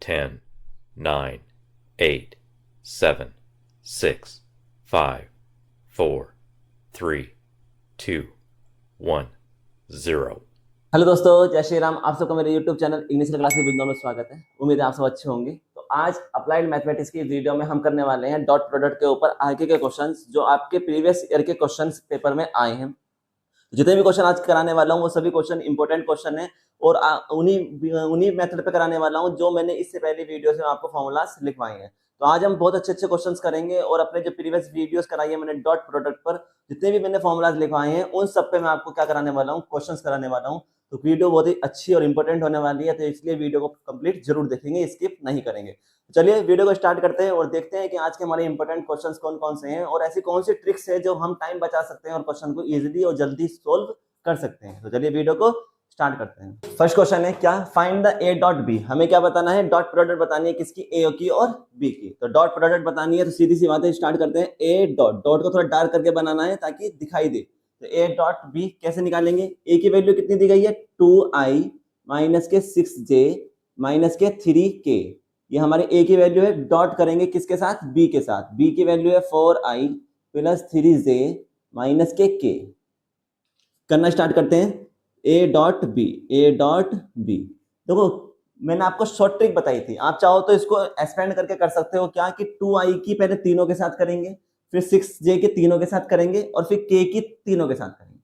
10, 9, 8, 7, 6, 5, 4, 3, 2, 1, 0। Hello दोस्तों, जय श्री राम। आप सबका मेरे YouTube चैनल इंग्लिश क्लास में बिंदु में स्वागत है। उम्मीद है आप सब अच्छे होंगे। तो आज अप्लाइड मैथमेटिक्स की वीडियो में हम करने वाले हैं डॉट प्रोडक्ट के ऊपर आगे के क्वेश्चंस जो आपके प्रीवियस ईयर के क्वेश्चंस पेपर में आए हैं। जितने भी क्वेश्चन आज कराने वाला हूँ वो सभी क्वेश्चन इंपॉर्टेंट क्वेश्चन है और उन्हीं मेथड पे कराने वाला हूँ जो मैंने इससे पहले वीडियो में आपको फॉर्मूलास लिखवाए हैं। तो आज हम बहुत अच्छे अच्छे क्वेश्चंस करेंगे और अपने जो प्रीवियस वीडियोस कराई है मैंने डॉट प्रोडक्ट पर, जितने भी मैंने फॉर्मूलाज लिखवाए हैं उन सब पे मैं आपको क्या कराने वाला हूँ, क्वेश्चंस कराने वाला हूँ। तो वीडियो बहुत ही अच्छी और इंपॉर्टेंट होने वाली है, तो इसलिए वीडियो को कंप्लीट जरूर देखेंगे, स्किप नहीं करेंगे। चलिए वीडियो को स्टार्ट करते हैं और देखते हैं कि आज के हमारे इंपॉर्टेंट क्वेश्चंस कौन कौन से हैं और ऐसी कौन सी ट्रिक्स है जो हम टाइम बचा सकते हैं और क्वेश्चन को इजीली और जल्दी सोल्व कर सकते हैं। तो चलिए वीडियो को स्टार्ट करते हैं। फर्स्ट क्वेश्चन है क्या, find the A dot B. हमें क्या बताना है, डॉट प्रोडक्ट बतानी है किसकी, ए की और बी की। तो डॉट प्रोडक्ट बतानी है तो सीधी सी बात है, स्टार्ट करते हैं। ए डॉट, डॉट को थोड़ा डार्क करके बनाना है ताकि दिखाई दे। तो ए डॉट बी कैसे निकालेंगे, ए की वैल्यू कितनी दी गई है 2i माइनस के 6j माइनस के 3k। ये हमारे ए की वैल्यू है। डॉट करेंगे किसके साथ, बी के साथ। बी की वैल्यू है 4i plus 3j minus k k। करना स्टार्ट करते हैं। A dot B, A dot B. देखो मैंने आपको शॉर्ट ट्रिक बताई थी, आप चाहो तो इसको एक्सपेंड करके कर सकते हो। क्या कि 2i की पहले तीनों के साथ करेंगे, फिर 6j के तीनों के साथ करेंगे और फिर k की तीनों के साथ करेंगे।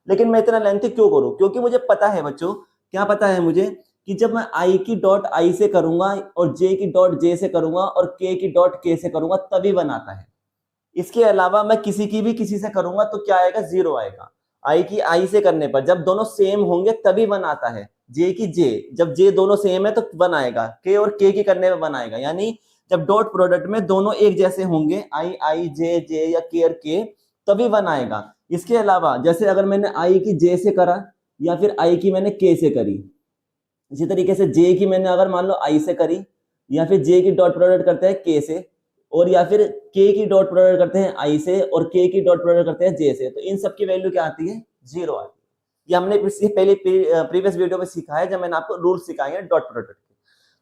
लेकिन मैं इतना लेंथी क्यों करूं, क्योंकि मुझे पता है बच्चों, क्या पता है मुझे कि जब मैं i की डॉट i से करूंगा और j की डॉट j से करूंगा और k की डॉट k से करूंगा तभी वन आता है। इसके अलावा मैं किसी की भी किसी से करूंगा तो क्या आएगा, जीरो आएगा। आई की आई से करने पर जब दोनों सेम होंगे तभी वन आता है। जे की जे, जब जे दोनों सेम है तो वन आएगा। के और के की करने में वन आएगा। यानी जब डॉट प्रोडक्ट में दोनों एक जैसे होंगे, आई आई जे जे या के और के, तभी वन आएगा। इसके अलावा जैसे अगर मैंने आई की जे से करा या फिर आई की मैंने के से करी, इसी तरीके से जे की मैंने अगर मान लो आई से करी या फिर जे की डॉट प्रोडक्ट करते हैं के से, और या फिर के की डॉट प्रोडक्ट करते हैं आई से और के की डॉट प्रोडक्ट करते हैं जे से, तो इन सब की वैल्यू क्या आती है, जीरो आती है। ये हमने पहले प्रीवियस वीडियो में सीखा है जब मैंने आपको रूल सिखाए हैं डॉट प्रोडक्ट के।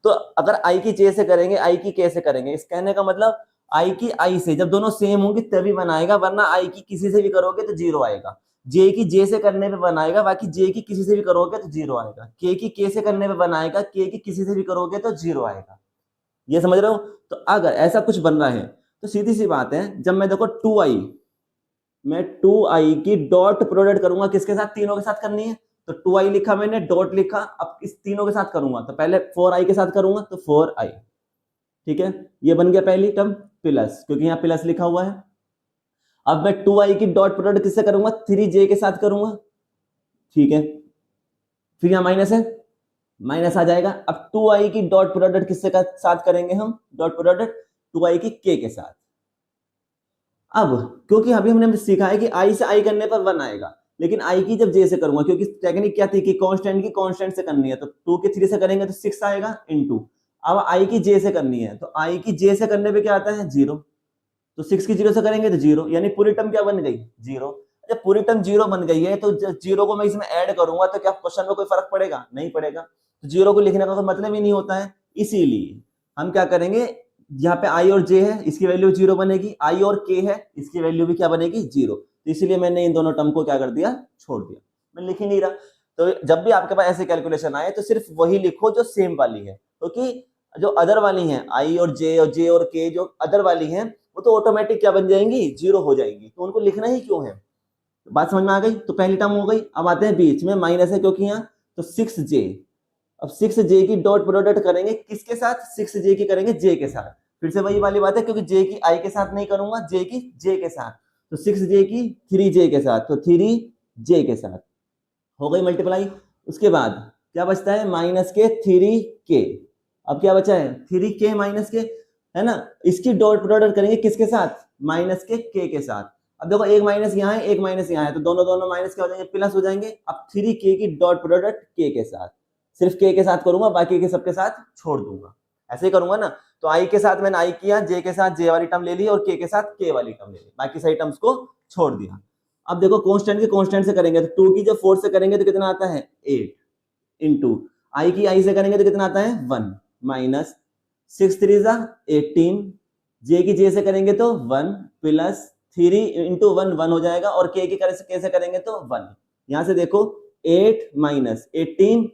तो अगर आई की जे से करेंगे, आई की के से करेंगे, इस कहने का मतलब आई की आई से जब दोनों सेम होंगे तभी वन आएगा, वरना आई की किसी से भी करोगे तो जीरो आएगा। जे की जे से करने पे वन आएगा, बाकी जे की किसी से भी करोगे तो जीरो आएगा। के की के से करने पे वन आएगा, के की किसी से भी करोगे तो जीरो आएगा। ये समझ रहे हो। तो अगर ऐसा कुछ बन रहा है तो सीधी सी बात है, जब मैं देखो 2i, मैं 2i की डॉट प्रोडक्ट करूंगा किसके साथ, तीनों के साथ करनी है। तो 2i लिखा मैंने, डॉट लिखा, अब इस तीनों के साथ करूंगा तो पहले 4i के साथ करूंगा तो 4i, ठीक है। ये बन गया पहली टर्म प्लस, क्योंकि यहाँ प्लस लिखा हुआ है। अब मैं 2i की डॉट प्रोडक्ट किससे करूंगा, 3j के साथ करूंगा, ठीक है। फिर यहाँ माइनस है, माइनस आ जाएगा। अब 2i की डॉट प्रोडक्ट किससे का साथ करेंगे हम, डॉट प्रोडक्ट 2i की k के साथ। अब क्योंकि अभी हमने सीखा है कि i से i करने पर वन आएगा, लेकिन i की जब j से करूंगा, क्योंकि टेक्निक क्या थी कि कांस्टेंट की कांस्टेंट से करनी है, तो 2 के 3 से करेंगे तो 6 आएगा इनटू। अब i की j से करनी है तो i की j से करने पे क्या आता है, जीरो। तो 6 की 0 से करेंगे तो जीरो, यानी पूरी टर्म क्या बन गई, जीरो। जब पूरी टर्म जीरो बन गई है तो जीरो को मैं इसमें ऐड करूंगा तो क्या क्वेश्चन में कोई फर्क पड़ेगा, नहीं पड़ेगा। तो जीरो को लिखने का कोई मतलब ही नहीं होता है। इसीलिए हम क्या करेंगे, यहाँ पे आई और जे है, इसकी वैल्यू जीरो बनेगी, आई और के है, इसकी वैल्यू भी क्या बनेगी, जीरो। तो इसीलिए मैंने इन दोनों टर्म को क्या कर दिया, छोड़ दिया, मैं लिख ही नहीं रहा। तो जब भी आपके पास ऐसे कैलकुलेशन आए तो सिर्फ वही लिखो जो सेम वाली है, क्योंकि जो अदर वाली है आई और जे और के, जो अदर वाली है वो तो ऑटोमेटिक क्या बन जाएंगी, जीरो हो जाएंगी, तो उनको लिखना ही क्यों है। बात समझ में आ गई। तो पहली टर्म हो गई। अब आते हैं बीच में, माइनस है क्योंकि यहाँ, तो 6j। अब 6j की डॉट प्रोडक्ट करेंगे किसके साथ, 6j की करेंगे j के साथ। फिर से वही वाली बात है, क्योंकि j की i के साथ नहीं करूंगा, j की j के साथ। तो 6j की 3j के साथ, तो 3j के साथ हो गई मल्टीप्लाई। उसके बाद क्या बचता है, माइनस के 3k। अब क्या बचा है, 3k माइनस के, है ना। इसकी डॉट प्रोडक्ट करेंगे किसके साथ, माइनस के k के साथ। अब देखो एक माइनस यहाँ है, एक माइनस यहाँ है, तो दोनों दोनों माइनस क्या हो जाएंगे, प्लस हो जाएंगे। अब 3k की डॉट प्रोडक्ट k के साथ, सिर्फ k के साथ करूंगा, बाकी के सबके साथ छोड़ दूंगा। ऐसे ही करूंगा ना। तो i के साथ मैंने i किया, j के साथ j वाली टर्म ले ली और k के साथ k वाली टर्म ले ली, बाकी सारी टर्म्स को छोड़ दिया। अब देखो कांस्टेंट की कांस्टेंट से करेंगे तो 2 की जब 4 से करेंगे तो कितना आता है, 8 इंटू आई की आई से करेंगे तो कितना आता है, 1 माइनस 6 3 जा 18, जे की जे से करेंगे तो 1 प्लस 3 इंटू 1 1 हो जाएगा, और के की कैसे करेंगे तो 1। यहां से देखो 8 माइनस 18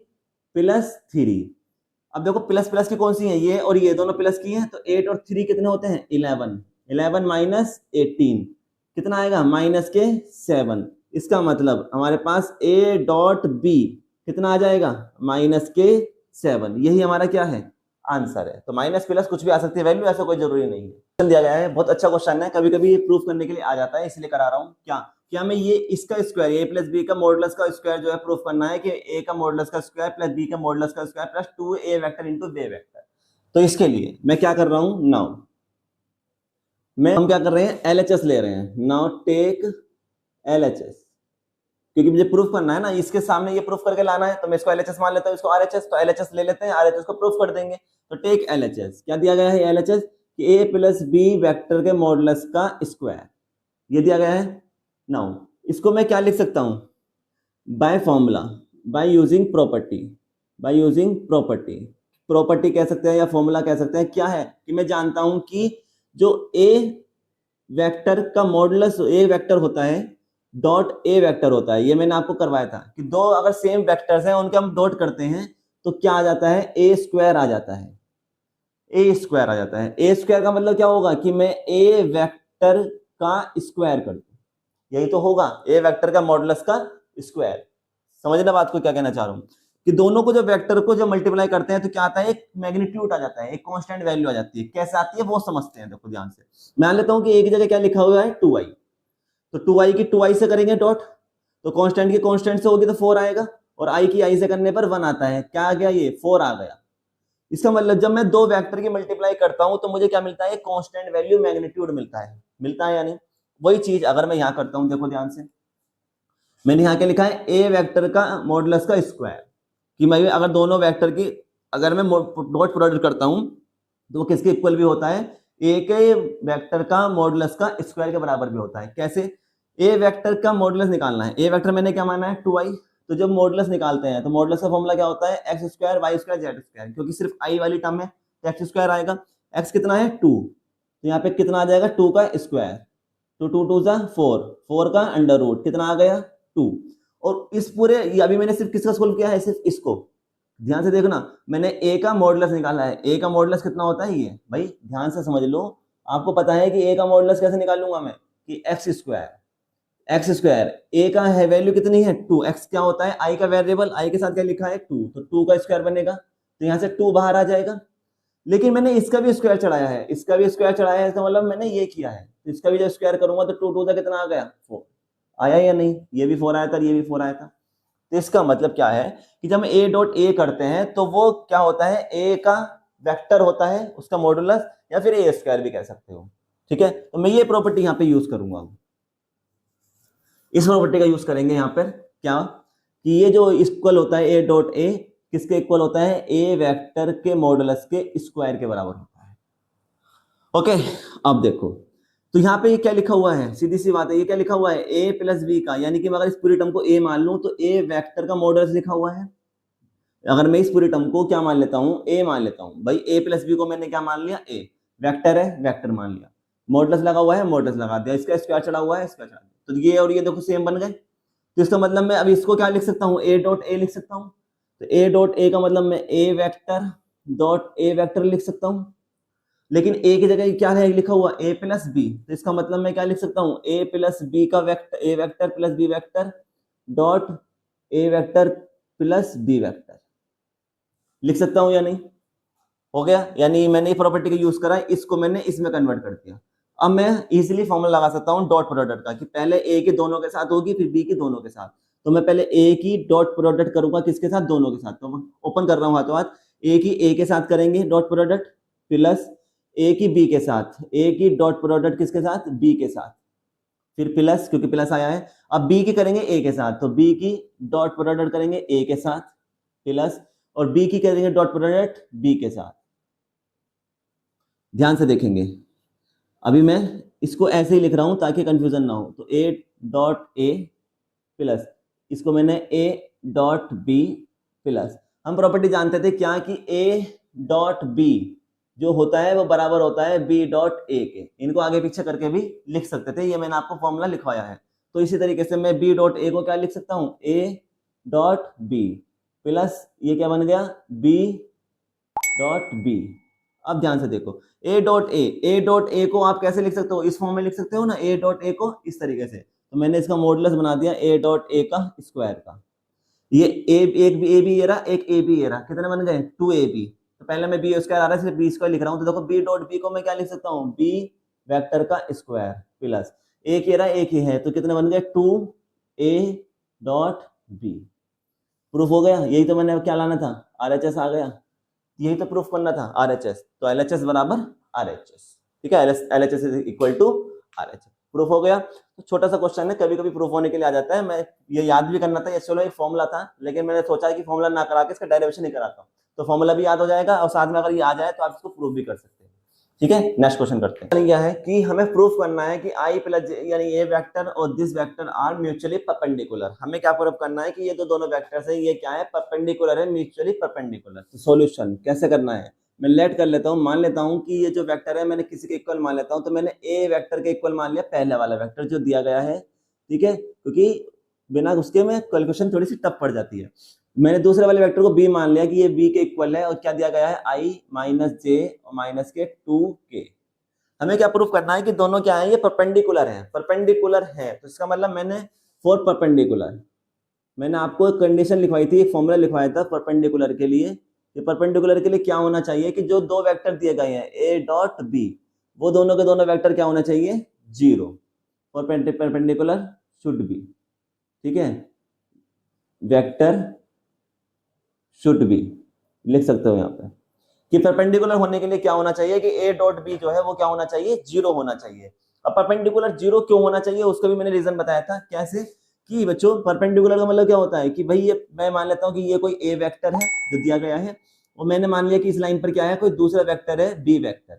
प्लस 3। अब देखो प्लस प्लस की कौन सी है, ये और ये दोनों प्लस की हैं, तो 8 और 3 कितने होते हैं 11। 11 माइनस 18 कितना आएगा माइनस के 7। इसका मतलब हमारे पास a डॉट बी कितना आ जाएगा माइनस के 7। यही हमारा क्या है आंसर है। तो माइनस प्लस कुछ भी आ सकती है वैल्यू, ऐसा कोई जरूरी नहीं है। क्वेश्चन दिया गया है, बहुत अच्छा क्वेश्चन है, कभी कभी प्रूफ करने के लिए आ जाता है, इसलिए करा रहा हूं। क्या हमें ये इसका स्क्वायर a प्लस बी का मॉडुलस का स्क्वायर जो है प्रूफ करना है कि a का मॉडुलस का स्क्वायर प्लस b का मॉडुलस का square plus 2a vector into b vector. तो इसके लिए मैं क्या कर रहा हूं नाउ, हम क्या कर रहे हैं LHS ले रहे हैं। नाउ टेक LHS, क्योंकि मुझे प्रूफ करना है ना, इसके सामने ये प्रूफ करके लाना है, तो मैं इसको LHS मान लेता हूं, इसको RHS, तो LHS ले लेते हैं, RHS को प्रूफ कर देंगे। तो टेक LHS, क्या दिया गया है LHS कि a प्लस बी वेक्टर के मॉडुलस का स्क्वायर, ये दिया गया है। नाउ इसको मैं क्या लिख सकता हूं by formula, by using property, by using property कह सकते हैं या फॉर्मूला कह सकते हैं। क्या है कि मैं जानता हूं कि जो a वेक्टर का मॉडुलस a वेक्टर होता है डॉट a वेक्टर होता है, ये मैंने आपको करवाया था कि दो अगर सेम वेक्टर्स हैं उनके हम डॉट करते हैं तो क्या आ जाता है a स्क्वायर आ जाता है, a स्क्वायर आ जाता है। a स्क्वायर का मतलब क्या होगा कि मैं a वेक्टर का स्क्वायर कर दूं, यही तो होगा a वेक्टर का मॉडुलस का स्क्वायर। समझना बात को क्या कहना चाह रहा हूं कि दोनों को जब वेक्टर को जब मल्टीप्लाई करते हैं तो क्या आता है एक मैग्नीट्यूड आ जाता है, एक कांस्टेंट वैल्यू आ जाती है। कैसे आती है वो समझते हैं, देखो ध्यान से। मान लेता हूं कि एक जगह क्या लिखा हुआ है 2i, तो 2i की 2i से करेंगे डॉट, तो कांस्टेंट की कांस्टेंट से होगी तो 4 आएगा, और i की i से करने पर 1 आता है। क्या आ गया ये 4 आ गया। इसका मतलब जब मैं दो वेक्टर की मल्टीप्लाई करता हूं तो मुझे क्या मिलता है कांस्टेंट वैल्यू मैग्नीट्यूड मिलता है या नहीं। वही चीज अगर मैं यहां करता हूं, देखो ध्यान से, मैंने यहां क्या लिखा है a वेक्टर का मॉडुलस का स्क्वायर, कि मैं अगर दोनों वेक्टर की अगर मैं डॉट प्रोडक्ट करता हूं तो वो किसके इक्वल भी होता है a के वेक्टर का मॉडुलस का स्क्वायर के बराबर भी होता है। कैसे a वेक्टर का मॉडुलस निकालना है, a वेक्टर मैंने क्या माना है 2i, तो जब मॉडुलस निकालते हैं तो मॉडुलस का फॉर्मूला क्या होता है x square y square z square, क्योंकि सिर्फ i वाली टर्म है तो एक्स स्क्वायर आएगा। x कितना है 2, तो यहाँ पे कितना आ जाएगा 2 का स्क्वायर, तो 2 2 जा 4, 4 का अंडर रूट कितना आ गया 2। और इस पूरे अभी मैंने सिर्फ किसका सोल्व किया है सिर्फ इसको, ध्यान से देखना, मैंने a का मॉडुलस निकाला है। a का मॉडुलस कितना होता है ये भाई ध्यान से समझ लो, आपको पता है कि a का मॉडुलस कैसे निकालूंगा मैं कि एक्स स्क्वायर a का है वैल्यू कितनी है 2, x क्या होता है i का वेरिएबल, i के साथ क्या लिखा है 2, तो 2 का स्क्वायर बनेगा, तो यहाँ से 2 बाहर आ जाएगा। लेकिन मैंने इसका भी स्क्वायर चढ़ाया है, इसका भी स्क्वायर चढ़ाया है, इसका मतलब मैंने ये किया है, तो इसका भी जब स्क्वायर करूंगा तो 2 2 का कितना आ गया 4 आया या नहीं, ये भी 4 आया था, ये भी 4 आया था। तो इसका मतलब क्या है कि जब हम a डॉट a करते हैं तो वो क्या होता है a का वेक्टर होता है उसका मॉडुलस, या फिर a स्क्वायर भी कह सकते हो। ठीक है, तो मैं ये प्रॉपर्टी यहाँ पे यूज करूंगा, इस प्रॉपर्टी का यूज करेंगे यहाँ पर क्या कि ये जो इक्वल होता है a डॉट a किसके इक्वल होता है a वेक्टर के मॉडुलस के स्क्वायर के बराबर होता है। ओके, अब देखो तो यहाँ पे ये क्या लिखा हुआ है, सीधी सी बात है, ये क्या लिखा हुआ है a प्लस बी का, यानी कि मैं अगर इस पूरी टर्म को a मान लूं तो a वेक्टर का मॉडुलस लिखा हुआ है। अगर मैं इस पूरी टर्म को क्या मान लेता हूं a मान लेता हूं, भाई a प्लस बी को मैंने क्या मान लिया a वेक्टर है, वेक्टर मान लिया, मॉडुलस लगा हुआ है, मॉडुलस लगा दिया, इसका स्क्वायर चढ़ा हुआ है, स्क्वायर चढ़ा दिया, तो ये और ये देखो सेम बन गए। तो इसका मतलब मैं अब इसको क्या लिख सकता हूँ a डॉट a लिख सकता हूँ, तो a डॉट a का मतलब मैं a vector dot a vector लिख सकता हूँ। लेकिन a की जगह क्या है लिखा हुआ a प्लस बी, तो इसका मतलब मैं क्या लिख सकता हूँ a प्लस बी का vector a vector plus B vector dot a vector plus B vector लिख सकता हूँ या नहीं, हो गया। यानी मैंने ये प्रॉपर्टी का यूज करा, इसको मैंने इसमें कन्वर्ट कर दिया। अब मैं इजीली फॉर्मूला लगा सकता हूँ डॉट प्रोडक्ट का कि पहले a के दोनों के साथ होगी फिर b की दोनों के साथ, तो मैं पहले a की डॉट प्रोडक्ट करूंगा किसके साथ दोनों के साथ, तो मैं ओपन कर रहा हूँ हाथों हाथ, a की a के साथ करेंगे डॉट प्रोडक्ट प्लस a की b के साथ, a की डॉट प्रोडक्ट किसके साथ b के साथ, फिर प्लस क्योंकि प्लस आया है, अब b की करेंगे a के साथ, तो b की डॉट प्रोडक्ट करेंगे a के साथ प्लस, और b की करेंगे डॉट प्रोडक्ट b के साथ। ध्यान से देखेंगे, अभी मैं इसको ऐसे ही लिख रहा हूं ताकि कंफ्यूजन ना हो, तो a डॉट a प्लस इसको मैंने a डॉट b प्लस, हम प्रॉपर्टी जानते थे क्या कि a डॉट b जो होता है वो बराबर होता है बी डॉट ए के। इनको आगे पीछे करके भी लिख सकते थे, ये मैंने आपको फॉर्मूला लिखवाया है। तो इसी तरीके से मैं बी डॉट ए को क्या लिख सकता हूँ, ए डॉट बी प्लस ये क्या बन गया, बी डॉट बी। अब ध्यान से देखो, ए डॉट ए को आप कैसे लिख सकते हो, इस फॉर्म में लिख सकते हो ना, ए डॉट ए को इस तरीके से। तो मैंने इसका मॉडुलस बना दिया ए डॉट ए का स्क्वायर का। ये एक भी ए बी ये रहा, एक ए बी ये रहा, कितने बन गए, 2ab। तो पहले मैं बी स्क्वायर आ रहा है सिर्फ बी स्क्वायर लिख रहा हूँ। तो देखो बी डॉट बी को मैं क्या लिख सकता हूँ, बी वेक्टर का स्क्वायर प्लस एक ये रहा, एक ही है, तो कितने बन गए, 2a डॉट बी। प्रूफ हो गया। यही तो मैंने क्या लाना था, RHS आ गया। यही तो प्रूफ करना था, RHS। तो LHS बराबर RHS, ठीक है, LHS is equal to RHS। Proof हो गया। तो छोटा सा क्वेश्चन है, कभी कभी प्रूफ होने के लिए आ जाता है। मैं ये याद भी करना था, ये चलो एक फॉर्मूला था, लेकिन मैंने सोचा कि फॉर्मूला ना करा के इसका डेरिवेशन ही कराता हूँ, तो फॉर्मूला भी याद हो जाएगा और साथ में अगर ये आ जाए तो आप इसको प्रूफ भी कर सकते हैं। ठीक है, नेक्स्ट क्वेश्चन करते हैं। क्या है कि हमें प्रूफ करना है कि i प्लस j यानी ये वेक्टर और this vector are mutually perpendicular. हमें क्या प्रूफ करना है कि ये तो दोनों वेक्टर्स हैं, ये क्या है, परपेंडिकुलर है, म्यूचुअली परपेंडिकुलर। तो सॉल्यूशन कैसे करना है, मैं लेट कर लेता हूँ, मान लेता हूँ कि ये जो वेक्टर है मैंने किसी के इक्वल मान लेता हूँ। तो मैंने ए वेक्टर के इक्वल मान लिया पहले वाला वेक्टर जो दिया गया है, ठीक है, क्योंकि बिना उसके में कैलकुलेशन थोड़ी सी टफ पड़ जाती है। मैंने दूसरे वाले वेक्टर को बी मान लिया कि ये बी के इक्वल है, और क्या दिया गया है, i माइनस जे और माइनस के 2k। हमें क्या प्रूफ करना है कि दोनों क्या है, ये परपेंडिकुलर है, परपेंडिकुलर है। तो इसका मतलब मैंने फॉर परपेंडिकुलर, मैंने आपको एक कंडीशन लिखवाई थी, एक फॉर्मूला लिखवाया था परपेंडिकुलर के लिए। ये परपेंडिकुलर के लिए क्या होना चाहिए कि जो दो वेक्टर दिए गए हैं ए डॉट बी, वो दोनों के दोनों वेक्टर क्या होना चाहिए, 0 फॉर परपेंडिकुलर शुड बी, ठीक है, वेक्टर शुड बी लिख सकते हो यहाँ पे कि परपेंडिकुलर होने के लिए क्या होना चाहिए कि ए डॉट बी जो है वो क्या होना चाहिए, 0 होना चाहिए। अब परपेंडिकुलर 0 क्यों होना चाहिए उसको भी मैंने रीजन बताया था। कैसे कि बच्चों परपेंडिकुलर का मतलब क्या होता है कि भाई ये मैं मान लेता हूँ कि ये कोई ए वेक्टर है जो दिया गया है, और मैंने मान लिया कि इस लाइन पर क्या है, कोई दूसरा वेक्टर है बी वेक्टर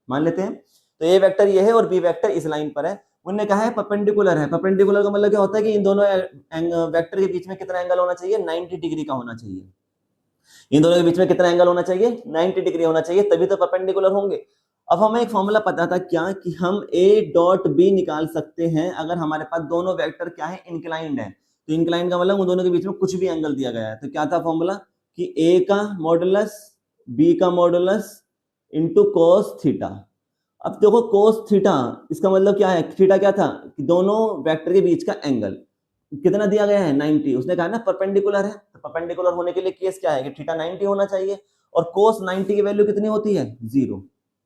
मान लेते हैं। तो ए वेक्टर ये है और बी वेक्टर इस लाइन पर है। उन्होंने कहा है परपेंडिकुलर है। परपेंडिकुलर का मतलब क्या होता है कि इन दोनों वेक्टर के बीच में कितना एंगल होना चाहिए, 90 डिग्री का होना चाहिए। इन दोनों के बीच में कितना एंगल होना चाहिए, 90 डिग्री होना चाहिए, तभी तो परपेंडिकुलर होंगे। अब हमें एक फॉर्मूला पता था क्या कि हम a डॉट बी निकाल सकते हैं अगर हमारे पास दोनों वेक्टर क्या है, इंक्लाइंड है। तो इंक्लाइंड का मतलब उन दोनों के बीच में कुछ भी एंगल दिया गया है। तो क्या था फॉर्मूला कि a का मॉडुलस b का मॉडुलस इंटू कोस थीटा। अब देखो कोस थीटा, इसका मतलब क्या है, थीटा क्या था कि दोनों वेक्टर के बीच का एंगल कितना दिया गया है, 90। उसने कहा ना परपेंडिकुलर है, तो परपेंडिकुलर होने के लिए केस क्या है कि थीटा 90 होना चाहिए, और कोस 90 की वैल्यू कितनी होती है, 0।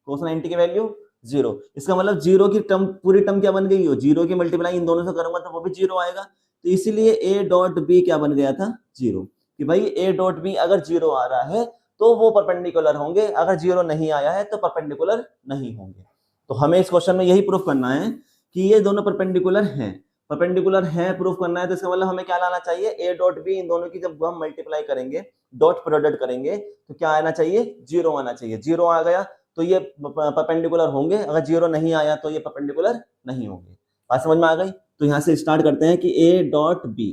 कोस 90 की वैल्यू 0। इसका मतलब 0 की टर्म, पूरी टर्म क्या बन गई हो, 0 की मल्टीप्लाई इन दोनों से करूंगा तो वो भी 0 आएगा। तो इसीलिए ए डॉट बी क्या बन गया था, 0। कि भाई ए डॉट बी अगर 0 आ रहा है तो वो परपेंडिकुलर होंगे, अगर 0 नहीं आया है तो परपेंडिकुलर नहीं होंगे। तो हमें इस क्वेश्चन में यही प्रूफ करना है कि ये दोनों परपेंडिकुलर हैं। परपेंडिकुलर है प्रूफ करना है, तो इसका मतलब हमें क्या लाना चाहिए, ए डॉट बी, इन दोनों की जब हम मल्टीप्लाई करेंगे, डॉट प्रोडक्ट करेंगे, तो क्या आना चाहिए, 0 आना चाहिए। 0 आ गया तो ये परपेंडिकुलर होंगे, अगर 0 नहीं आया तो ये परपेंडिकुलर नहीं होंगे। बात समझ में आ गई। तो यहां से स्टार्ट करते हैं कि ए डॉट बी,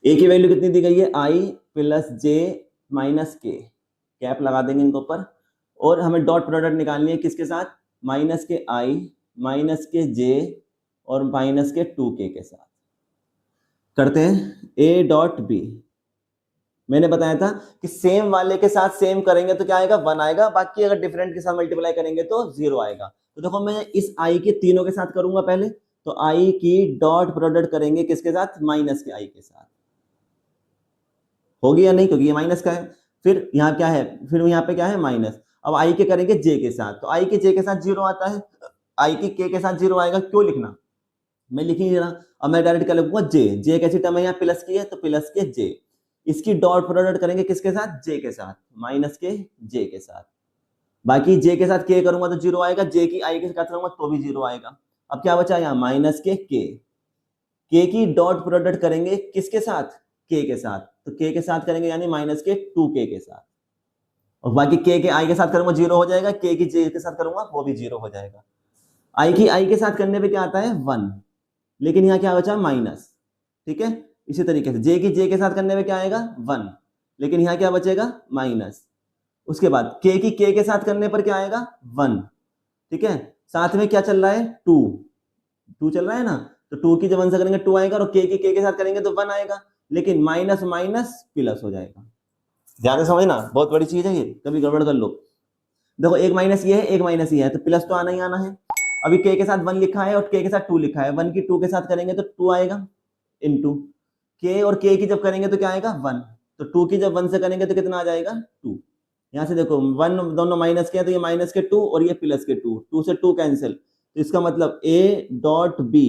ए की वैल्यू कितनी दी गई है, i प्लस जे माइनस के, कैप लगा देंगे इनके ऊपर, और हमें डॉट प्रोडक्ट निकालनी है किसके साथ, माइनस के i माइनस के जे और माइनस के 2k के साथ। करते हैं a डॉट बी। मैंने बताया था कि सेम वाले के साथ सेम करेंगे तो क्या आएगा, 1 आएगा, बाकी अगर डिफरेंट के साथ मल्टीप्लाई करेंगे तो 0 आएगा। तो देखो मैं इस i के तीनों के साथ करूंगा पहले, तो i की डॉट प्रोडक्ट करेंगे किसके साथ, माइनस के i के साथ। होगी या नहीं, क्योंकि ये माइनस का है। फिर यहाँ क्या है, फिर यहाँ पे क्या है, माइनस। अब i के करेंगे j के साथ, तो i के j के साथ 0 आता है, i की k के साथ 0 आएगा। क्यों लिखना, मैं लिख ही नहीं रहा। अब मैं डायरेक्ट क्या लिखूंगा, जे, जे कैसी टर्म है यहाँ, प्लस की है तो प्लस के जे। इसकी डॉट प्रोडक्ट करेंगे किसके साथ, जे के साथ, माइनस के जे के साथ। बाकी जे के साथ के करूंगा तो 0 आएगा, जे की आई के साथ करूंगा तो भी 0 आएगा। अब क्या बचा यहाँ, माइनस के के की डॉट प्रोडक्ट करेंगे किसके साथ, के के साथ, तो के के साथ करेंगे यानी माइनस के 2k के साथ। और बाकी के आई के साथ करूंगा 0 हो जाएगा, के की जे के साथ करूंगा वो भी 0 हो जाएगा। आई की आई के साथ करने पे क्या आता है, 1, लेकिन यहाँ क्या बचा, माइनस, ठीक है। इसी तरीके से जे की जे के साथ करने में क्या आएगा, 1, लेकिन यहाँ क्या बचेगा, माइनस। उसके बाद k की k के साथ करने पर क्या आएगा 1, ठीक है। साथ में क्या चल रहा है 2 चल रहा है ना, तो 2 की जब 1 से करेंगे 2 आएगा और k की k के साथ करेंगे तो 1 आएगा, लेकिन माइनस माइनस प्लस हो जाएगा। ध्यान से समझना, बहुत बड़ी चीज है ये, कभी गड़बड़ कर लो। देखो एक माइनस ये है, एक माइनस ये है, तो प्लस तो आना ही आना है। अभी k के साथ 1 लिखा है और k के साथ 2 लिखा है, 1 की 2 के साथ करेंगे तो 2 आएगा इनटू k, और k की जब करेंगे तो क्या आएगा 1, तो 2 की जब 1 से करेंगे तो कितना आ जाएगा 2। यहाँ से देखो 1 दोनों माइनस के है तो ये माइनस के 2 और ये प्लस के 2, 2 से 2 कैंसिल, तो इसका मतलब a डॉट b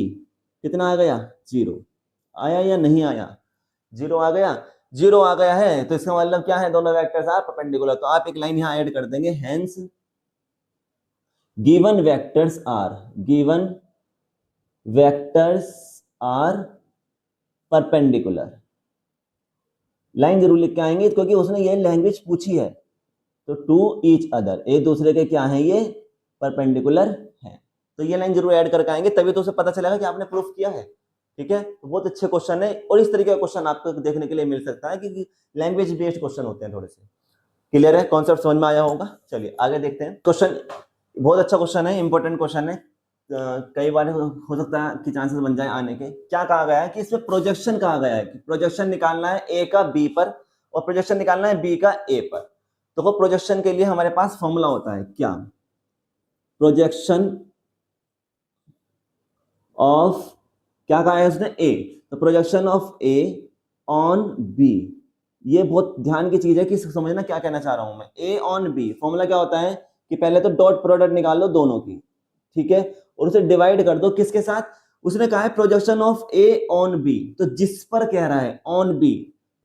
कितना आ गया 0। आया या नहीं आया, 0 आ गया, 0 आ गया है, तो इसका मतलब क्या है दोनों वेक्टर्स आर परपेंडिकुलर। तो आप एक लाइन यहाँ ऐड कर देंगे, hence given vectors are perpendicular. Line जरूर लिख के आएंगे क्योंकि उसने ये लैंग्वेज पूछी है। तो टू ईच अदर, एक दूसरे के क्या है ये परपेंडिकुलर है, तो ये लाइन जरूर ऐड करके आएंगे, तभी तो उसे पता चलेगा कि आपने प्रूफ किया है, ठीक है। तो बहुत अच्छे क्वेश्चन है और इस तरीके का क्वेश्चन आपको देखने के लिए मिल सकता है कि लैंग्वेज बेस्ड क्वेश्चन होते हैं थोड़े से। क्लियर है, कॉन्सेप्ट समझ में आया होगा। चलिए आगे देखते हैं। क्वेश्चन बहुत अच्छा क्वेश्चन है, इंपॉर्टेंट क्वेश्चन है, कई बार हो सकता है कि चांसेस बन जाए आने के। क्या कहा गया है कि इसमें प्रोजेक्शन कहा गया है कि प्रोजेक्शन निकालना है ए का बी पर और प्रोजेक्शन निकालना है बी का ए पर। तो वो प्रोजेक्शन के लिए हमारे पास फॉर्मूला होता है क्या, प्रोजेक्शन ऑफ, क्या कहा है उसने ए, तो projection of A on B. ये बहुत ध्यान की चीज है कि समझना क्या कहना चाह रहा हूं मैं। ए ऑन बी फॉर्मूला क्या होता है कि पहले तो डॉट प्रोडक्ट निकाल लो दोनों की, ठीक है, और उसे डिवाइड कर दो किसके साथ, उसने कहा है projection of A on B, तो जिस पर कह रहा है ऑन बी,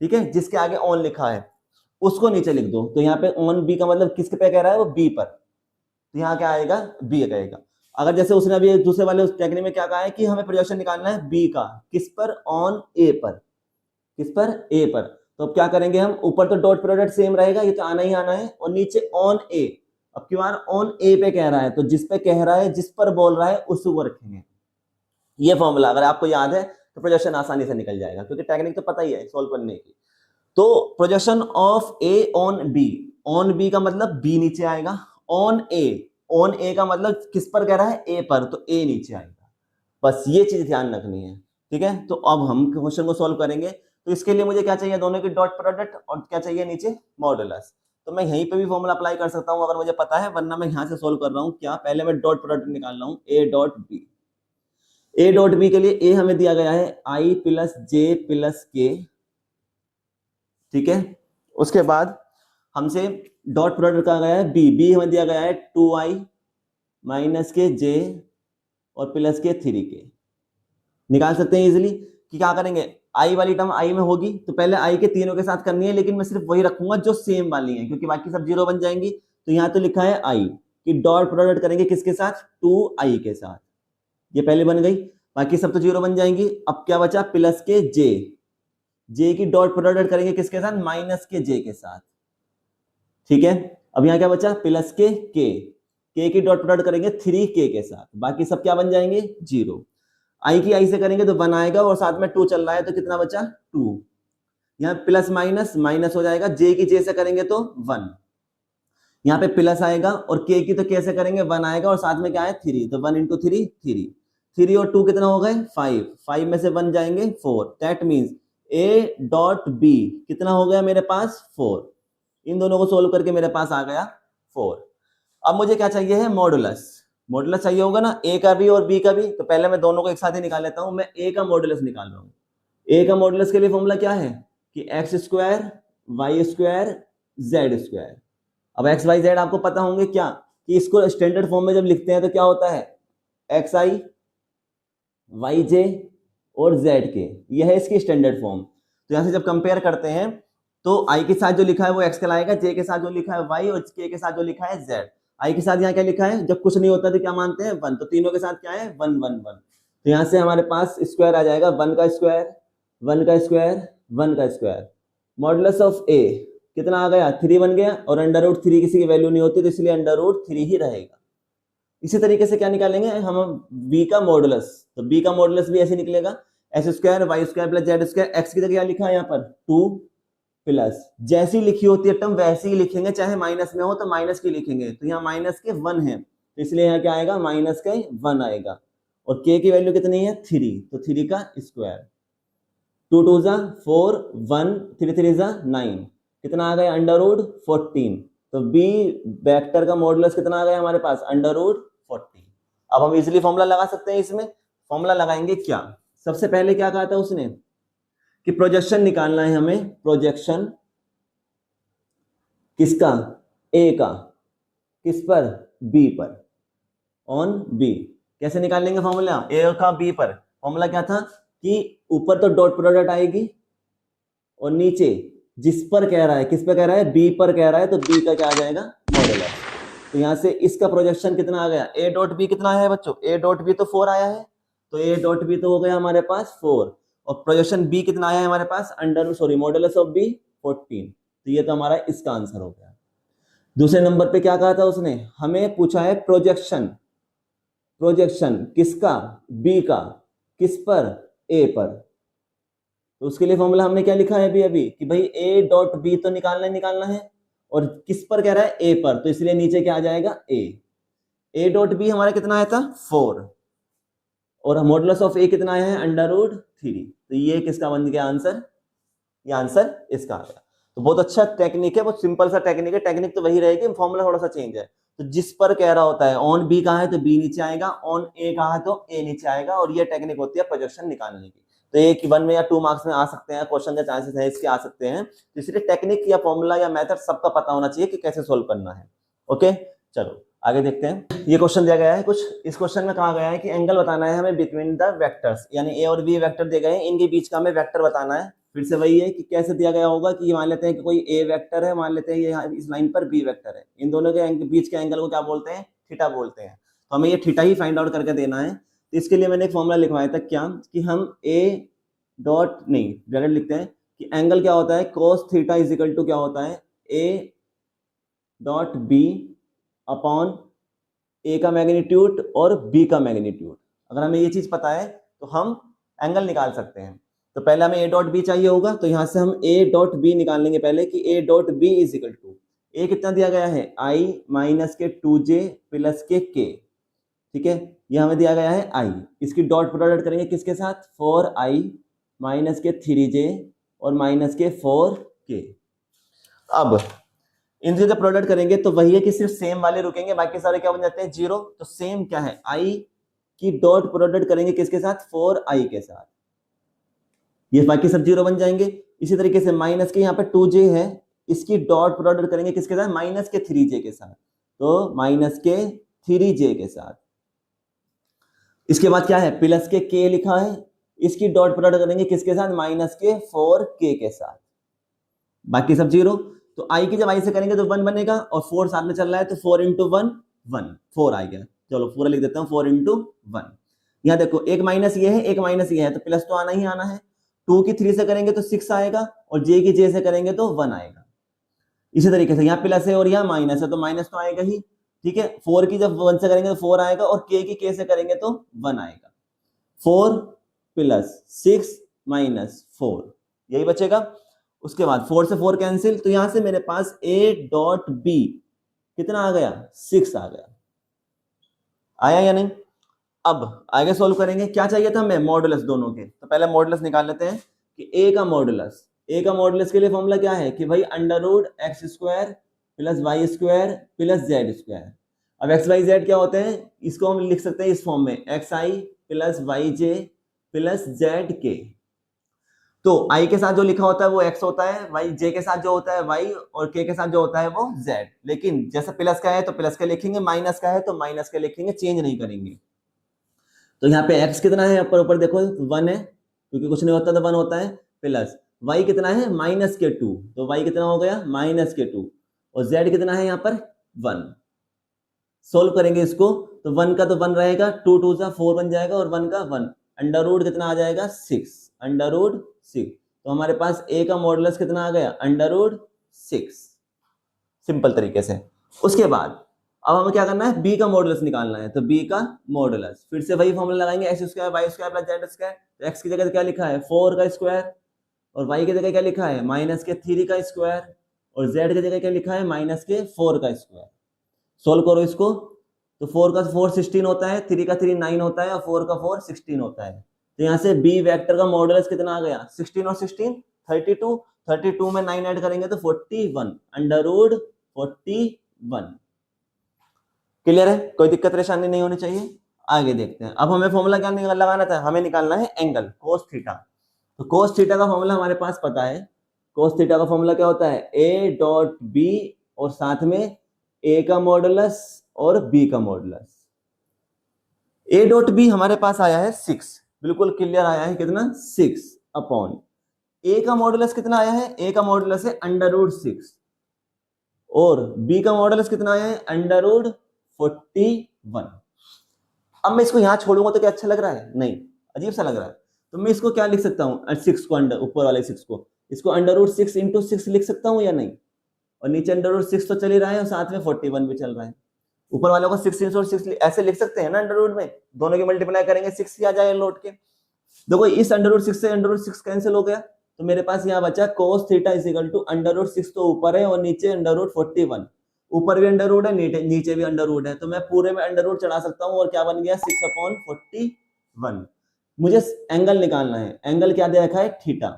ठीक है, जिसके आगे ऑन लिखा है उसको नीचे लिख दो। तो यहाँ पे ऑन बी का मतलब किसके पे कह रहा है, वो बी पर, तो यहाँ क्या आएगा बी कहेगा। अगर जैसे उसने अभी दूसरे वाले उस टेक्निक में क्या कहा है कि हमें प्रोजेक्शन निकालना है बी का, किस पर, ऑन ए पर, किस पर, ए पर, तो अब क्या करेंगे हम, ऊपर तो डॉट प्रोडक्ट सेम रहेगा, ये तो आना ही आना है, और नीचे ऑन ए। अब क्यों ऑन ए पे कह रहा है, तो जिस पे कह रहा है, जिस पर बोल रहा है उसको रखेंगे। ये फॉर्मूला अगर आपको याद है तो प्रोजेक्शन आसानी से निकल जाएगा, क्योंकि टेक्निक तो पता ही है सॉल्व करने की। तो projection of A on B, on B का मतलब बी नीचे आएगा, ऑन ए का मतलब किस पर कह रहा है, ए पर, तो ए नीचे आएगा। बस ये चीज ध्यान रखनी है, ठीक है। तो अब हम क्वेश्चन को सॉल्व करेंगे, तो इसके लिए मुझे क्या चाहिए, दोनों की डॉट प्रोडक्ट और क्या चाहिए नीचे मॉडुलस। तो मैं यहीं पे भी फॉर्मूला अप्लाई कर सकता हूं अगर मुझे पता है, वरना मैं यहां से सॉल्व कर रहा हूं। क्या, पहले मैं डॉट प्रोडक्ट निकाल रहा हूं A dot B. A dot B के लिए ए हमें दिया गया है आई प्लस जे प्लस के, ठीक है। उसके बाद हमसे डॉट प्रोडक्ट कहा गया है बी हमें दिया गया है 2i माइनस के जे और प्लस के 3k। निकाल सकते हैं इजीली कि क्या करेंगे, आई वाली टर्म आई में होगी तो पहले आई के तीनों के साथ करनी है, लेकिन मैं सिर्फ वही रखूंगा जो सेम वाली है, क्योंकि बाकी सब 0 बन जाएंगी। तो यहाँ तो लिखा है आई कि डॉट प्रोडक्ट करेंगे किसके साथ, 2i के साथ, ये पहले बन गई, बाकी सब तो 0 बन जाएंगी। अब क्या बचा, प्लस के जे की डॉट प्रोडक्ट करेंगे किसके साथ, माइनस के जे के साथ, ठीक है। अब यहाँ क्या बचा, प्लस के की डॉट प्रोडक्ट करेंगे 3k के साथ, बाकी सब क्या बन जाएंगे 0। आई की आई से करेंगे तो 1 आएगा और साथ में 2 चल रहा है तो कितना बचा 2। यहाँ प्लस माइनस माइनस हो जाएगा, जे की जे से करेंगे तो 1, यहाँ पे प्लस आएगा, और के की तो के से करेंगे 1 आएगा, और साथ में क्या है 3, तो 1 इंटू 3 3 और 2 कितना हो गए 5 में से 1 जाएंगे 4। That means A dot B कितना हो गया मेरे पास 4। इन दोनों को सोल्व करके मेरे पास आ गया 4। अब मुझे क्या चाहिए है, मॉडुलस चाहिए होगा ना, ए का भी और बी का भी। तो पहले मैं दोनों को एक साथ ही निकाल लेता हूं। मैं ए का मॉडुलस निकाल रहा हूं। ए का मॉडुलस के लिए फॉर्मूला क्या है कि x square y square z square. अब एक्स वाई जेड आपको पता होंगे क्या, कि इसको स्टैंडर्ड फॉर्म में जब लिखते हैं तो क्या होता है, एक्स आई वाई जे और जेड के, यह है इसकी स्टैंडर्ड फॉर्म। तो यहां से जब कंपेयर करते हैं तो आई के साथ जो लिखा है वो एक्स कहलाएगा, जे के साथ जो लिखा है वाई, और के साथ जो लिखा है जेड। आई के साथ यहाँ क्या लिखा है, जब कुछ नहीं होता तो क्या मानते हैं 1, तो तीनों के साथ क्या है 1 1 1। तो यहाँ से हमारे पास स्क्वायर आ जाएगा 1 का स्क्वायर 1 का स्क्वायर 1 का स्क्वायर। मॉडुलस ऑफ ए कितना आ गया 3 बन गया, और अंडर रूट 3 किसी की वैल्यू नहीं होती तो इसलिए अंडर रूट 3 ही रहेगा। इसी तरीके से क्या निकालेंगे हम बी का मॉडुलस, तो बी का मॉडुलस भी ऐसे निकलेगा, x square y square plus z square. X की जगह क्या लिखा है यहाँ पर 2, प्लस, जैसी लिखी होती है टर्म वैसी ही लिखेंगे, चाहे माइनस में हो तो माइनस की लिखेंगे, तो यहाँ माइनस के 1 है तो इसलिए यहाँ क्या आएगा, माइनस के 1 आएगा। और k की वैल्यू कितनी है, 3, तो 3 का स्क्वायर, 2 2 जा 4, 1 3 3 जा 9, कितना आ गया, अंडर रूट 14। तो b वेक्टर का मॉडुलस कितना आ गया हमारे पास, अंडर रूट 14। अब हम इजीली फॉर्मूला लगा सकते हैं, इसमें फॉर्मूला लगाएंगे क्या, सबसे पहले क्या कहा था उसने कि प्रोजेक्शन निकालना है हमें, प्रोजेक्शन किसका, a का, किस पर, b पर, ऑन b। कैसे निकालेंगे फॉर्मूला a का b पर, फॉर्मूला क्या था कि ऊपर तो डॉट प्रोडक्ट आएगी और नीचे जिस पर कह रहा है, किस पर कह रहा है, b पर कह रहा है, तो b का क्या आ जाएगा, मॉडुलस। तो यहाँ से इसका प्रोजेक्शन कितना आ गया, a डॉट b कितना है बच्चों, a डॉट b तो 4 आया है, तो a डॉट b तो हो गया हमारे पास 4, और प्रोजेक्शन b कितना आया है हमारे पास, मॉडुलस ऑफ b 14। तो ये तो हमारा इसका आंसर हो गया। दूसरे नंबर पे क्या कहा था उसने, हमें पूछा है प्रोजेक्शन, प्रोजेक्शन किसका, b का, किस पर, a पर। तो उसके लिए फॉर्मूला हमने क्या लिखा है अभी अभी कि भाई a डॉट b तो निकालना है और किस पर कह रहा है, a पर, तो इसलिए नीचे क्या आ जाएगा, a डॉट b हमारा कितना आया था 4, और मॉडुलस ऑफ a कितना आया है, अंडर रूट 3। तो ये किसका बन गया आंसर, ये आंसर इसका आ गया। तो बहुत अच्छा टेक्निक है, बहुत सिंपल सा टेक्निक है, टेक्निक तो वही रहेगी, फॉर्मूला थोड़ा सा चेंज है। तो जिस पर कह रहा होता है, ऑन बी कहा है तो बी नीचे आएगा, ऑन ए कहा है तो ए नीचे आएगा, और ये टेक्निक होती है प्रोजेक्शन निकालने की। तो एक 1 में या 2 मार्क्स में आ सकते हैं, क्वेश्चन के चांसेस है इसके आ सकते हैं, तो इसलिए टेक्निक या फॉर्मूला या मेथड सबका पता होना चाहिए कि कैसे सोल्व करना है। ओके, चलो आगे देखते हैं। ये क्वेश्चन दिया गया है कुछ, इस क्वेश्चन में कहा गया है कि एंगल बताना है हमें बिटवीन द वेक्टर्स, यानी ए और बी वेक्टर दिए गए हैं, इनके बीच का हमें वेक्टर बताना है। फिर से वही है कि कैसे दिया गया होगा कि मान लेते हैं कि कोई ए वेक्टर है, मान लेते हैं ये इस लाइन पर बी वेक्टर है, इन दोनों के बीच के एंगल को क्या बोलते हैं, थीटा बोलते हैं। तो हमें ये थीटा ही फाइंड आउट करके देना है। तो इसके लिए मैंने एक फॉर्मूला लिखवाया था क्या, कि हम ए डॉट नहीं डायरेक्ट लिखते हैं कि एंगल क्या होता है, cos theta is equal to क्या होता है, A dot B upon A का मैग्नीट्यूड और बी का मैग्नीट्यूड। अगर हमें ये चीज पता है तो हम एंगल निकाल सकते हैं। तो पहले हमें ए डॉट बी चाहिए होगा, तो यहां से हम ए डॉट बी निकाल लेंगे पहले कि A dot B is equal to, A कितना दिया गया है, आई माइनस के 2j प्लस के k, ठीक है, ये हमें दिया गया है आई। इसकी डॉट प्रोडक्ट करेंगे किसके साथ, 4i माइनस के 3j और माइनस के 4k। अब इनसे जब प्रोडक्ट करेंगे तो वही है कि सिर्फ सेम वाले रुकेंगे, बाकी सारे क्या बन जाते हैं, जीरो। तो सेम क्या है, आई की डॉट प्रोडक्ट करेंगे किसके साथ, 4i के साथ, ये बाकी सब जीरो बन जाएंगे। इसी तरीके से माइनस के यहाँ पे 2j है, इसकी डॉट प्रोडक्ट करेंगे किसके साथ, माइनस के 3j के साथ, तो माइनस के 3j के साथ। इसके बाद क्या है, प्लस के k लिखा है, इसकी डॉट प्रोडक्ट करेंगे किसके साथ, माइनस के 4k के साथ, बाकी सब जीरो। तो i की जब i से करेंगे तो 1 बनेगा, और 4 साथ में चल रहा है तो 4 इंटू 1 1, 4 आ गया। चलो पूरा लिख देता हूँ, 4 इंटू 1। यहाँ देखो एक माइनस ये है, एक माइनस ये है, तो प्लस तो आना ही आना है। 2 की 3 से करेंगे तो 6 आएगा, और j की j से करेंगे तो 1 आएगा। इसी तरीके से यहाँ प्लस है और यहाँ माइनस है, तो माइनस तो आएगा ही, ठीक है। 4 की जब 1 से करेंगे तो 4 आएगा, और k की k से करेंगे तो 1 आएगा। 4 प्लस 6 माइनस 4, यही बचेगा। उसके बाद 4 से 4 कैंसिल, तो यहां से मेरे पास a डॉट बी कितना आ गया, 6 आ गया, आया या नहीं। अब आगे सोल्व करेंगे, क्या चाहिए था हमें, मॉडुलस दोनों के। तो पहले मॉडुलस निकाल लेते हैं कि a का मॉडुलस के लिए फॉर्मूला क्या है कि भाई under root x square plus y square plus z square. अब एक्स वाई जेड क्या होते हैं, इसको हम लिख सकते हैं इस फॉर्म में, एक्स आई प्लस वाई जे प्लस जेड के। तो i के साथ जो लिखा होता है वो x होता है, y j के साथ जो होता है y, और k के साथ जो होता है वो z। लेकिन जैसे प्लस का है तो प्लस का लिखेंगे, माइनस का है तो माइनस का लिखेंगे, चेंज नहीं करेंगे। तो यहाँ पे x कितना है, ऊपर देखो 1 है, क्योंकि कुछ नहीं होता तो 1 होता है, प्लस y कितना है, माइनस के 2, तो y कितना हो गया, माइनस के 2, और z कितना है यहाँ पर 1। सोल्व करेंगे इसको, तो 1 का तो 1 रहेगा, 2 2 जा 4 बन जाएगा, और 1 का 1, अंडर रूट कितना आ जाएगा 6, अंडर रूट 6। तो हमारे पास a का मॉडुलस कितना आ गया, अंडर रूट 6, सिंपल तरीके से। उसके बाद अब हमें क्या करना है, b का मॉडुलस निकालना है। तो b का मॉडुलस फिर से वही फॉर्मूला लगाएंगे, x square y square plus z square. तो x की जगह क्या लिखा है, 4 का स्क्वायर और y की जगह क्या लिखा है माइनस के 3 का स्क्वायर, और z की जगह क्या लिखा है माइनस के 4 का स्क्वायर। सोल्व करो इसको, तो 4 का 4 16 होता है, 3 का 3 9 होता है, और 4 का 4 16 होता है। तो यहाँ से b वेक्टर का मॉडुलस कितना आ गया 16 और 16 32, 32 में 9 ऐड करेंगे तो 41 अंडर रूट 41। क्लियर है, कोई दिक्कत परेशानी नहीं होनी चाहिए। आगे देखते हैं, अब हमें फॉर्मूला क्या लगाना था, हमें निकालना है एंगल कोस थीटा। तो कोस थीटा का फॉर्मूला हमारे पास पता है। कोस थीटा का फॉर्मूला क्या होता है a डॉट b और साथ में a का मॉडुलस और b का मॉडुलस। a डॉट b हमारे पास आया है 6, बिल्कुल क्लियर आया है, कितना 6 अपॉन a का मॉडुलस कितना आया है, a का मॉडुलस है अंडर रूट 6, और b का मॉडुलस कितना आया है अंडर रूट 41। अब मैं इसको यहां छोड़ूंगा तो क्या अच्छा लग रहा है, नहीं अजीब सा लग रहा है। तो मैं इसको क्या लिख सकता हूँ 6 को अंडर, ऊपर वाले 6 को, इसको अंडर रूट 6 इंटू 6 लिख सकता हूँ या नहीं, और नीचे अंडर रूट 6 तो चल ही रहा है और साथ में 41 भी चल रहा है। ऊपर वाले को 6 इंटू 6 ऐसे लिख सकते हैं ना, अंडर रूट में दोनों की मल्टीप्लाई करेंगे 6 ही आ जाएगा लौट के। देखो इस अंडर रूट 6 से अंडर रूट 6 कैंसिल हो गया, तो मेरे पास यहाँ बचा cos theta is equal to under root 6 तो ऊपर है और नीचे अंडर रूट 41, ऊपर भी अंडर रूट है नीचे भी अंडर रूट है, तो मैं पूरे में अंडर रूट चढ़ा सकता हूँ, और क्या बन गया 6 अपॉन 41। मुझे एंगल निकालना है, एंगल क्या दे रखा है थीटा,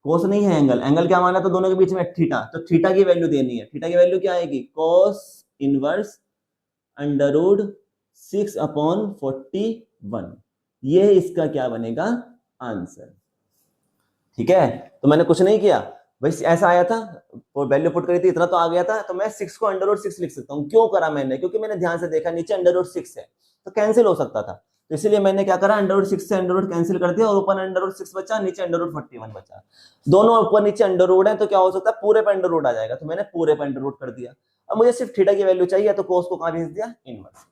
कोस नहीं है एंगल, एंगल क्या माना तो दोनों के बीच में थीटा, तो थीटा की वैल्यू देनी है। थीटा की वैल्यू क्या आएगी cos inverse under root 6 upon 41, ये इसका क्या बनेगा आंसर। ठीक है, तो मैंने कुछ नहीं किया भाई, ऐसा आया था और वैल्यू पुट करी थी, इतना तो आ गया था, तो मैं 6 को अंडर रूट 6 लिख सकता हूँ। क्यों करा मैंने, क्योंकि मैंने ध्यान से देखा नीचे अंडर रूट 6 है तो कैंसिल हो सकता था, तो इसलिए मैंने क्या करा अंडर रूट 6 से अंडर रूट कैंसिल कर दिया, और ऊपर अंडर रूट 6 बचा, नीचे अंडर रूट 41 बचा। दोनों ऊपर नीचे अंडर रूट है तो क्या हो सकता है पूरे पे अंडर रूट आ जाएगा, तो मैंने पूरे पे अंडर रूट कर दिया। अब मुझे सिर्फ थीटा की वैल्यू चाहिए, तो कोस को कहां भेज दिया इनवर्स।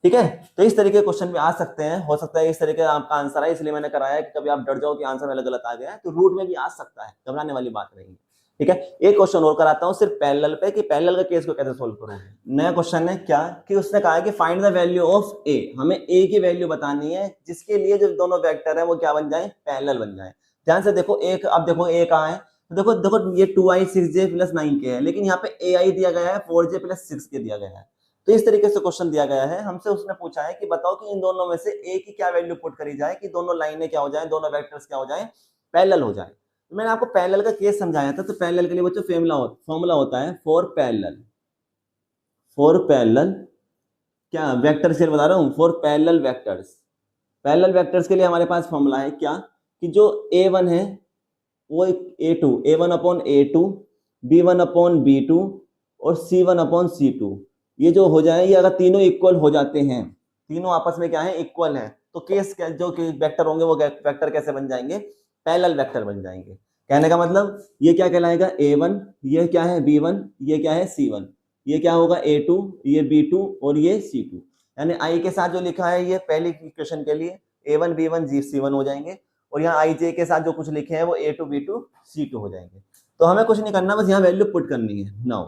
ठीक है, तो इस तरीके के क्वेश्चन भी आ सकते हैं, हो सकता है इस तरीके का आपका आंसर है, इसलिए मैंने कराया कि कभी आप डर जाओ कि आंसर मेरा गलत आ गया है, तो रूट में भी आ सकता है, घबराने वाली बात नहीं है। ठीक है, एक क्वेश्चन और कराता हूं सिर्फ पैरेलल पे, कि पैरेलल का केस को कैसे सोल्व करोगे। नया क्वेश्चन है क्या, कि उसने कहा है कि फाइंड द वैल्यू ऑफ ए, हमें ए की वैल्यू बतानी है जिसके लिए जो दोनों वेक्टर है वो क्या बन जाए पैरेलल बन जाए। ध्यान से देखो एक, अब देखो ए कहां है, तो देखो देखो ये 2i 6j प्लस 9k है, लेकिन यहाँ पे ai दिया गया है 4j प्लस 6k दिया गया है। तो इस तरीके से क्वेश्चन दिया गया है हमसे, उसने पूछा है कि बताओ कि इन दोनों में से ए की क्या वैल्यू पुट करी जाए कि दोनों लाइनें क्या हो जाए, दोनों वेक्टर्स क्या हो जाए पैरेलल हो जाए। तो मैंने आपको पैरेलल का केस समझाया था, तो पैरेलल के लिए बच्चों फॉर्मूला होता है फॉर पैरेलल क्या वेक्टर से बता रहा हूं, for parallel vectors. Parallel vectors के लिए हमारे पास फॉर्मूला है क्या, कि जो a1 है वो a2, a1 upon a2, b1 upon b2 और c1 अपॉन c2, ये जो हो जाए, ये अगर तीनों इक्वल हो जाते हैं, तीनों आपस में क्या है इक्वल है, तो केस जो वेक्टर होंगे वो वेक्टर कैसे बन जाएंगे पैरेलल वेक्टर बन जाएंगे। कहने का मतलब ये क्या कहलाएगा a1, ये क्या है b1, ये क्या है c1, ये क्या होगा a2, ये b2 और ये c2, यानी i के साथ जो लिखा है ये पहली इक्वेशन के लिए a1 b1 c1 हो जाएंगे, और यहाँ i j के साथ जो कुछ लिखे हैं वो a2 b2 c2 हो जाएंगे। तो हमें कुछ नहीं करना, बस यहाँ वैल्यू पुट करनी है नाउ,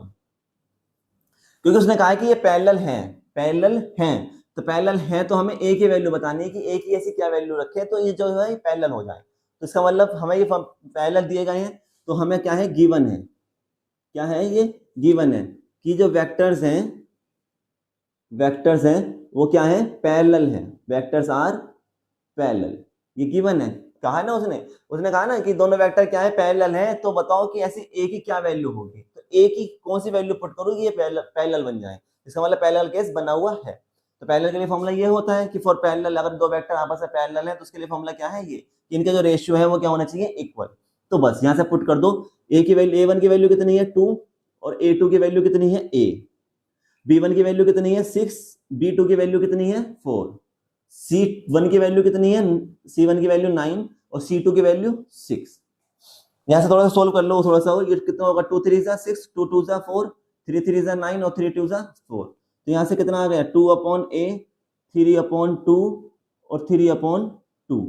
क्योंकि उसने कहा है कि ये पैरेलल हैं, तो पैरेलल हैं तो हमें a की वैल्यू बतानी है कि a की ऐसी क्या वैल्यू रखे तो ये जो है पैरेलल हो जाए। तो इसका मतलब हमें ये पैरेलल दिए गए हैं, तो हमें क्या है गिवन है, क्या है ये गिवन है कि जो वेक्टर्स हैं वो क्या है पैरेलल हैं, वेक्टर्स आर पैरेलल, ये गिवन है। कहा ना उसने कहा ना कि दोनों वेक्टर क्या है पैरेलल हैं, तो बताओ कि ऐसी ए की क्या वैल्यू होगी, तो ए की कौन सी वैल्यू पुट करूँ कि ये पैरेलल बन जाए, इसका मतलब पैरेलल केस बना हुआ है। तो पैरेलल के लिए फॉर्मूला ये होता है कि फॉर पैरेलल, अगर दो वेक्टर आपस में पैरेलल है तो उसके लिए फॉर्मूला क्या है ये, कि इनका जो रेशियो है वो क्या होना चाहिए इक्वल। तो बस यहाँ से पुट कर दो, ए की वैल्यू a1 की वैल्यू कितनी है 2, और a2 की वैल्यू कितनी है a, b1 की वैल्यू कितनी है 6, b2 की वैल्यू कितनी है 4, c1 की वैल्यू कितनी है, c1 की वैल्यू 9 और c2 की वैल्यू 6। यहां से थोड़ा सा सोल्व कर लो, थोड़ा सा ये कितना होगा 2 3 6, 2 2 4, 3 3 9 और 3 2 4। तो यहां से कितना आ गया 2 अपॉन a, 3 अपॉन 2 और 3 अपॉन 2।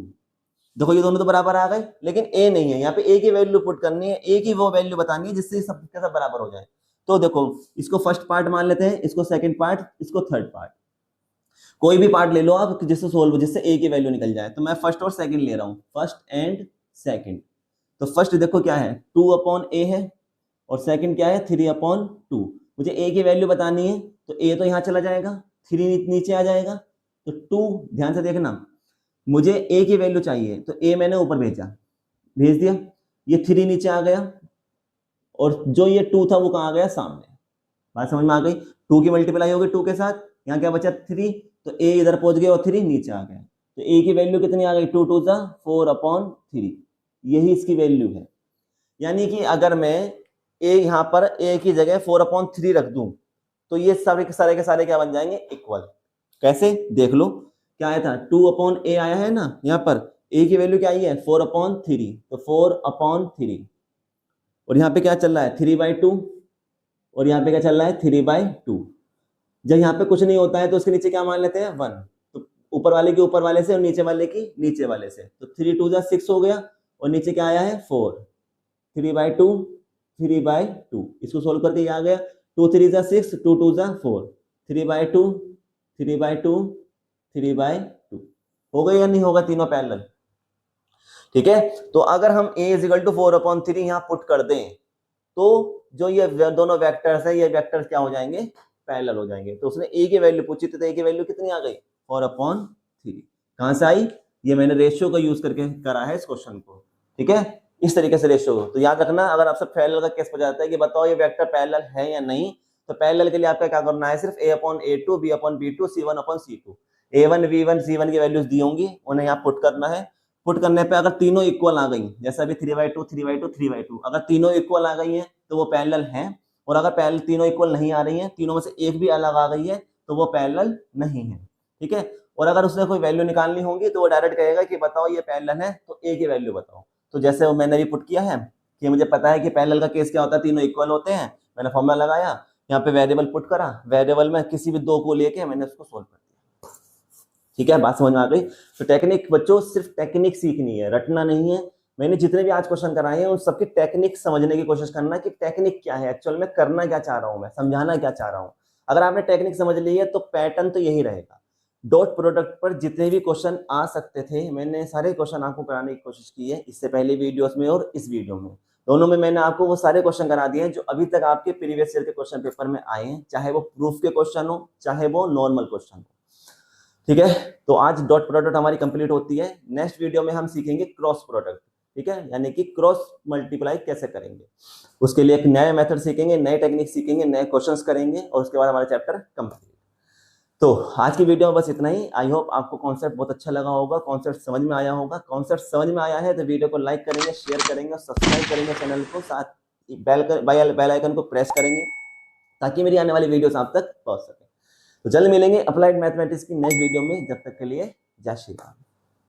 देखो ये दोनों तो बराबर आ गए, लेकिन a नहीं है, यहाँ पे a की वैल्यू पुट करनी है, a की वो वैल्यू बतानी है जिससे सब के सब बराबर हो जाए। तो देखो इसको फर्स्ट पार्ट मान लेते हैं, इसको सेकंड पार्ट, इसको थर्ड पार्ट, कोई भी पार्ट ले लो आप जिससे a की वैल्यू निकल जाए। तो मैं फर्स्ट और सेकंड ले रहा हूं, फर्स्ट एंड सेकंड। तो फर्स्ट देखो क्या है, 2/a है और सेकंड क्या है, 3/2। मुझे a की वैल्यू बतानी है तो a तो यहाँ चला जाएगा, 3 नीचे आ जाएगा, तो 2, ध्यान से देखना, मुझे a की वैल्यू चाहिए तो a मैंने ऊपर भेज दिया, ये 3 नीचे आ गया और जो ये 2 था वो कहाँ आ गया, सामने। बात समझ में आ गई। 2 की मल्टीप्लाई होगी 2 के साथ, यहाँ क्या बचा 3, तो a इधर पहुंच गया और 3 नीचे आ गया, तो a की वैल्यू कितनी आ गई, 2 2 जा 4/3, यही इसकी वैल्यू है। यानी कि अगर मैं a यहाँ पर a की जगह 4/3 रख दूं तो ये सारे के सारे क्या बन जाएंगे, इक्वल। कैसे, देख लो, क्या आया था, 2/a आया है ना, यहाँ पर a की वैल्यू क्या आई है, 4/3, तो 4/3, और यहाँ पे क्या चल रहा है, 3/2, और यहाँ पे क्या चल रहा है, 3/2। जब यहाँ पे कुछ नहीं होता है तो उसके नीचे क्या मान लेते हैं, 1, तो ऊपर वाले के ऊपर वाले से और नीचे वाले की नीचे वाले से, तो 3 2 जा 6 हो गया और नीचे क्या आया है, 4, 3/2, 3/2, इसको सोल्व करके ये आ गया, 2 3 जा 6, 2 2 जा 4, 3/2, 3/2, 3/2 हो गया या नहीं होगा, तीनों पैरेलल। ठीक है, तो अगर हम a = 4/3 यहाँ पुट कर दें तो जो ये दोनों वेक्टर्स है, ये वेक्टर्स क्या हो जाएंगे, पैरेलल हो जाएंगे। तो उसने a की वैल्यू पूछी थी, तो a की वैल्यू कितनी आ गई, 4/3। कहां से आई, ये मैंने रेशियो का यूज करके करा है इस क्वेश्चन को। ठीक है, इस तरीके से रेशियो। तो याद रखना, अगर आपसे पैरेलल का केस पूछा जाता है कि बताओ ये वेक्टर पैरेलल है या नहीं, तो पैरेलल के लिए आपका क्या करना है, सिर्फ a/a2, b/b2, c1/c2, a1 b1 c1 की वैल्यूज दी होंगी, उन्हें यहाँ पुट करना है। पुट करने पे अगर तीनों इक्वल आ गई, जैसा अभी 3/2 3/2 3/2, अगर तीनों इक्वल आ गई हैं तो वो पैरेलल हैं, और अगर पैरेलल तीनों इक्वल नहीं आ रही हैं, तीनों में से एक भी अलग आ गई है, तो वो पैरेलल नहीं है। ठीक है, और अगर उसने कोई वैल्यू निकालनी होगी तो वो डायरेक्ट कहेगा कि बताओ ये पैरेलल है, तो a की वैल्यू बताओ। तो जैसे वो मैंने भी पुट किया है कि मुझे पता है कि पैरेलल का केस क्या होता है, तीनों इक्वल होते हैं, मैंने फॉर्मूला लगाया, यहाँ पे वेरिएबल पुट करा, वेरिएबल में किसी भी दो को लेके मैंने उसको सोल्व कर दिया। ठीक है, बात समझ में आ गई। तो टेक्निक बच्चों, सिर्फ टेक्निक सीखनी है, रटना नहीं है। मैंने जितने भी आज क्वेश्चन कराए हैं उन सबकी टेक्निक समझने की कोशिश करना कि टेक्निक क्या है, एक्चुअल में करना क्या चाह रहा हूं, मैं समझाना क्या चाह रहा हूं। अगर आपने टेक्निक समझ ली है तो पैटर्न तो यही रहेगा। डॉट प्रोडक्ट पर जितने भी क्वेश्चन आ सकते थे, मैंने सारे क्वेश्चन आपको कराने की कोशिश की है, इससे पहले वीडियोस में और इस वीडियो में, दोनों में मैंने आपको वो सारे क्वेश्चन करा दिए हैं जो अभी तक आपके प्रीवियस ईयर के क्वेश्चन पेपर में आए हैं, चाहे वो प्रूफ के क्वेश्चन हो, चाहे वो नॉर्मल क्वेश्चन हो। ठीक है, तो आज डॉट प्रोडक्ट हमारी कंप्लीट होती है। नेक्स्ट वीडियो में हम सीखेंगे क्रॉस प्रोडक्ट। ठीक है, यानी कि क्रॉस मल्टीप्लाई कैसे करेंगे, उसके लिए एक नया मेथड सीखेंगे, नए टेक्निक सीखेंगे, नए क्वेश्चंस करेंगे, और उसके बाद हमारा चैप्टर कंप्लीट। तो आज की वीडियो में बस इतना ही। आई होप आपको कॉन्सेप्ट बहुत अच्छा लगा होगा, कॉन्सेप्ट समझ में आया होगा। कॉन्सेप्ट समझ में आया है तो वीडियो को लाइक करेंगे, शेयर करेंगे और सब्सक्राइब करेंगे चैनल को, साथ बेल आइकन को प्रेस करेंगे ताकि मेरी आने वाली वीडियोस आप तक पहुंच सके। तो जल्द मिलेंगे अप्लाइड मैथमेटिक्स की नेक्स्ट वीडियो में, जब तक के लिए जय श्री राम।